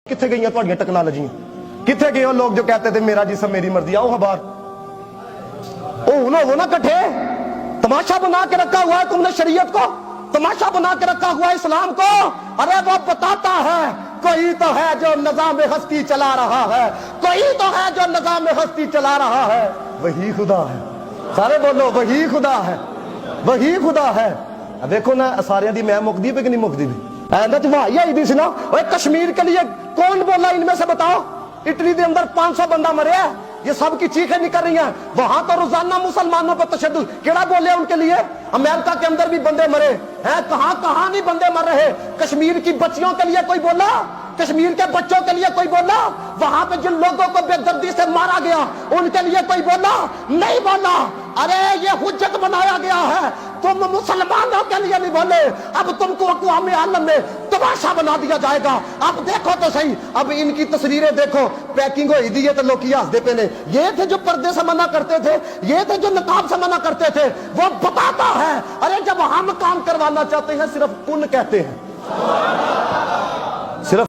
किथे गई तुहाडियां टेक्नोलॉजियां? किथे गए हो लोग जो कहते थे मेरा जिस्म मेरी मर्जी? आओ हबार हो ना कट्ठे। तमाशा बना के रखा हुआ है तुमने शरीयत को, तमाशा बना के रखा हुआ है इस्लाम को। अरे वो बताता है कोई तो है जो निजाम हस्ती चला रहा है, कोई तो है जो निजाम हस्ती चला रहा है, वही खुदा है। सारे बोलो वही खुदा है, वही खुदा है। देखो ना सारिया दी मैं मुकदी भी कि नहीं मुकदी भी। कश्मीर के लिए कौन बोला इनमें से बताओ? इटली के अंदर 500 बंदा मरे है, ये सब की चीखें निकल रही हैं। वहां तो रोजाना मुसलमानों पर तशद्दुद, केड़ा बोले उनके लिए? अमेरिका के अंदर भी बंदे मरे हैं, कहां नहीं बंदे मर रहे। कश्मीर की बच्चियों के लिए कोई बोला? कश्मीर के बच्चों के लिए कोई बोला? वहां पे जिन लोगों को बेदर्दी से मारा गया उनके लिए कोई बोला? नहीं बोला। अरे ये हुज्जत बनाया गया है, तुम मुसलमानों के लिए नहीं बोले, अब तुमको अक़वाम आलम में तमाशा बना दिया जाएगा। अब देखो तो सही, अब इनकी तस्वीरें देखो, पैकिंग हो दी है तो लोग हंसदे पे ने। ये थे जो पर्दे से मना करते थे, ये थे जो नकाब से मना करते थे। वो बताता है अरे जब हम काम करवाना चाहते हैं सिर्फ कुन कहते हैं, सिर्फ